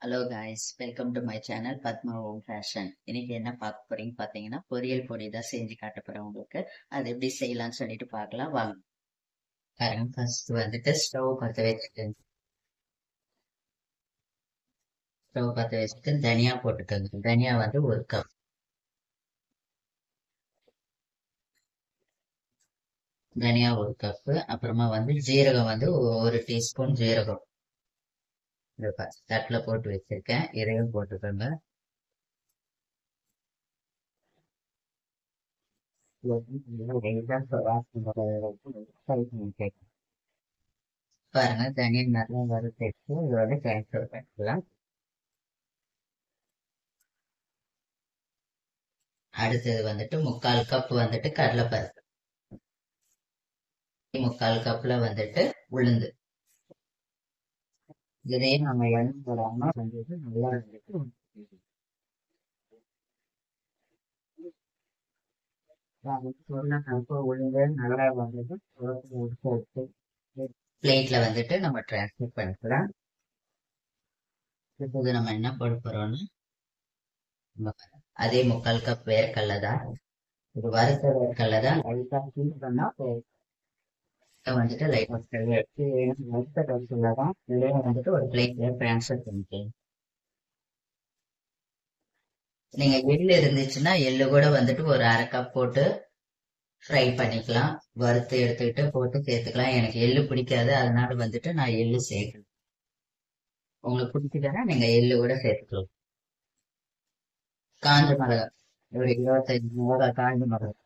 Hello guys, welcome to my channel Padma home fashion. இன்னைக்கு என்ன பார்க்க போறீங்க பார்த்தீங்கன்னா, பொரியல் பொடி தான் செஞ்சு காட்ட போறேன் உங்களுக்கு. அது எப்படி செய்யலாம்னு சொல்லிட்டு பார்க்கலாம் வாங்க. பாருங்க, ஃபர்ஸ்ட் வந்துட்டு ஸ்டவ் பற்ற வச்சுட்டு தனியா போட்டுக்கோங்க. தனியா வந்து ஒரு கப், தனியா ஒரு கப்பு. அப்புறமா வந்து ஜீரகம் வந்து ஒரு டீஸ்பூன் ஜீரகம் தட்டில் போட்டு வச்சிருக்கேன். இதையும் போட்டுக்கோங்க. பாருங்க, தனியா நல்லா வறுத்து இதோட ட்ரான்ஸ்ஃபர் பண்ணிக்கலாம். அடுத்தது வந்துட்டு 3/4 கப் வந்துட்டு கடலைப்பருப்பு, 3/4 கப்ல வந்துட்டு உளுந்து. இதையும் நம்ம எண்ணெய் போடாம வந்துட்டு நல்லா வந்துட்டு உளுந்து நல்லா வந்துட்டு பிளேட்ல வந்துட்டு நம்ம டிரான்ஸ்ஃபர் பண்ணிக்கலாம். இப்போது நம்ம என்ன போட போறோம்னா, அதே 3/4 கப் வேர்க்கடலை தான். இது வறுத்த வேர்க்கடலை தான். லைட்டா ஹீட் பண்ணா வந்துட்டு லைட்டா வறுத்த வேர்க்கடலை தான். இதையும் வந்துட்டு ஒரு பிளேட்ல டிரான்ஸ்ஃபர் பண்ணிக்கலாம். நீங்க எள்ளு இருந்துச்சுன்னா எள்ளு கூட வந்துட்டு ஒரு 1/2 கப் போட்டு ஃப்ரை பண்ணிக்கலாம். வறுத்து எடுத்துக்கிட்டு போட்டு சேர்த்துக்கலாம். எனக்கு எள்ளு பிடிக்காது, அதனால வந்துட்டு நான் எள்ளு சேர்க்கல. உங்களுக்கு பிடிக்குதுன்னா நீங்க எள்ளு கூட சேர்த்துக்கலாம். காஞ்ச மிளகா ஒரு 25 மிளகா, காஞ்ச மிளகா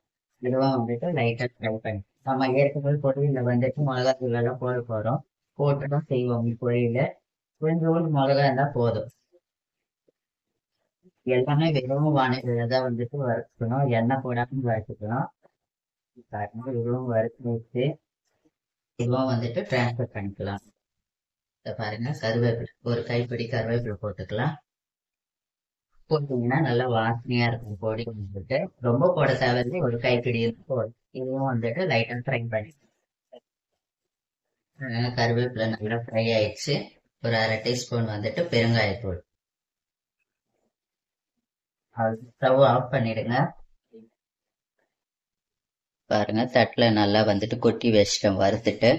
இதுவும் வந்துட்டு லைட்டா ஃப்ரை பண்ணி, நம்ம ஏற்கனவே பொரியல வந்துட்டு மிளகா தூள் எல்லாம் போட போறோம். போட்டுதான் செய்வோம் பொரியல. கொஞ்சோண்டு மிளகா இருந்தா போதும். எல்லாமே வெறும் வானிலையில தான் வந்துட்டு வறுக்கணும், எண்ணெய் போடாம வறுத்துக்கணும். பாருங்க, இதுவும் வறுத்து வச்சு இதுவும் வந்துட்டு டிரான்ஸ்ஃபர் பண்ணிக்கலாம். இதை பாருங்க, கருவேப்பிலை ஒரு கைப்பிடி கருவேப்பிலை போட்டுக்கலாம். போட்டீங்கன்னா நல்லா வாசனையா இருக்கும் பொடி. வந்துட்டு ரொம்ப போட தேவையில்லை, ஒரு கைப்பிடி போதும். இதுவும் வந்துட்டு லைட்டா ஃப்ரை பண்ணி, கருவேப்பிலை நல்லா ஃப்ரை ஆயிடுச்சு. ஒரு 1/2 டீஸ்பூன் வந்துட்டு பெருங்காயத்தூள். ஸ்டவ் ஆஃப் பண்ணிடுங்க. பாருங்க, தட்டுல நல்லா வந்துட்டு கொட்டி வச்சிட்டேன் வறுத்துட்டு.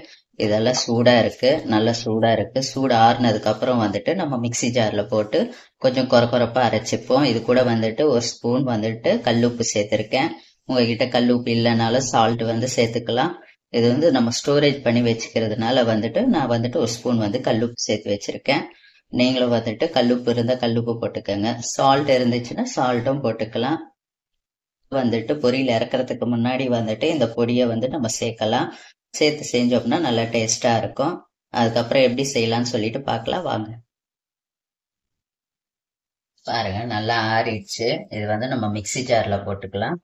இதெல்லாம் சூடா இருக்கு, நல்லா சூடா இருக்கு. சூடு ஆறுனதுக்கு அப்புறம் வந்துட்டு நம்ம மிக்ஸி ஜார்ல போட்டு கொஞ்சம் கொரப்பா அரைச்சிப்போம். இது கூட வந்துட்டு ஒரு ஸ்பூன் வந்துட்டு கல்லுப்பு சேர்த்திருக்கேன். உங்ககிட்ட கல்லுப்பு இல்லைனாலும் சால்ட் வந்து சேர்த்துக்கலாம். இது வந்து நம்ம ஸ்டோரேஜ் பண்ணி வச்சுக்கிறதுனால வந்துட்டு நான் வந்துட்டு ஒரு ஸ்பூன் வந்து கல்லுப்பு சேர்த்து வச்சிருக்கேன். நீங்களும் வந்துட்டு கல்லுப்பு இருந்தா கல்லுப்பு போட்டுக்கோங்க, சால்ட் இருந்துச்சுன்னா சால்ட்டும் போட்டுக்கலாம். வந்துட்டு பொரியல் இறக்கறதுக்கு முன்னாடி வந்துட்டு இந்த பொடியை வந்து நம்ம சேர்க்கலாம். சேர்த்து செஞ்சோம்னா நல்லா டேஸ்டா இருக்கும். அதுக்கப்புறம் எப்படி செய்யலாம்னு சொல்லிட்டு பார்க்கலாம் வாங்க. பாருங்க, நல்லா ஆறிடுச்சு. இது வந்து நம்ம மிக்ஸி ஜார்ல போட்டுக்கலாம்.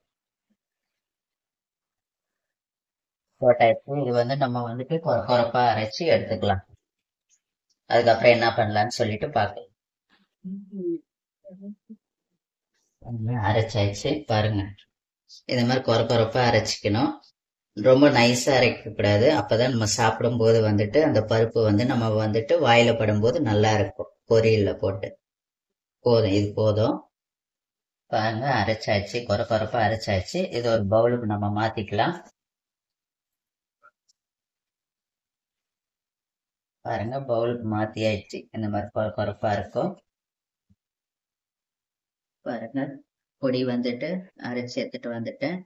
போட்டாச்சு. இது வந்து நம்ம வந்துட்டு கொரப்பா அரைச்சி எடுத்துக்கலாம். அதுக்கப்புறம் என்ன பண்ணலாம்னு சொல்லிட்டு பார்க்கலாம். அரைச்சாச்சு. பாருங்க, இந்த மாதிரி கொரப்பா அரைச்சிக்கணும். ரொம்ப நைஸா அரைக்க கூடாது, அப்பதான் நம்ம சாப்பிடும் போது வந்துட்டு அந்த பருப்பு வந்து நம்ம வந்துட்டு வாயில படும்போது நல்லா இருக்கும் பொரியல்ல போட்டு. போதும், இது போதும். பாருங்க, அரைச்சாச்சு, கொரப்பா அரைச்சாச்சு. இது ஒரு பவுலுக்கு நம்ம மாத்திக்கலாம். பாருங்க, பவுலுக்கு மாத்தியாச்சு. இந்த மாதிரி கொரப்பா இருக்கும். பாருங்க, பொடி வந்துட்டு அரைச்சி எடுத்துட்டு வந்துட்டேன்.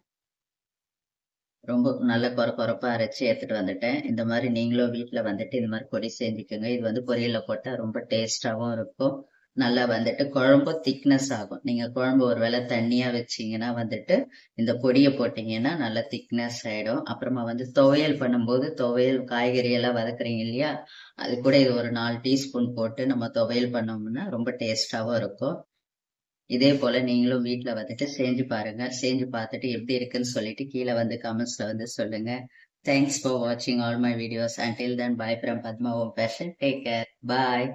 ரொம்ப நல்ல கொரப்பா அரைச்சி எடுத்துட்டு வந்துட்டேன். இந்த மாதிரி நீங்களும் வீட்டுல வந்துட்டு இந்த மாதிரி பொடி செஞ்சுக்கோங்க. இது வந்து பொரியல்ல போட்டா ரொம்ப டேஸ்டாவும் இருக்கும். நல்லா வந்துட்டு குழம்பு திக்னஸ் ஆகும். நீங்க குழம்பு ஒருவேளை தண்ணியா வச்சீங்கன்னா வந்துட்டு இந்த பொடியை போட்டீங்கன்னா நல்லா திக்னஸ் ஆயிடும். அப்புறமா வந்து துவையல் பண்ணும்போது, துவையல் காய்கறி எல்லாம் வதக்குறீங்க இல்லையா, அது கூட இது ஒரு 4 டீஸ்பூன் போட்டு நம்ம துவையல் பண்ணோம்னா ரொம்ப டேஸ்டாவும் இருக்கும். இதே போல நீங்களும் வீட்ல வந்துட்டு செஞ்சு பாருங்க. செஞ்சு பார்த்துட்டு எப்படி இருக்குன்னு சொல்லிட்டு கீழே வந்து கமெண்ட்ஸ்ல வந்து சொல்லுங்க. Thanks for watching all my videos. Until then, bye from Padma Home Fashion. Take care. Bye.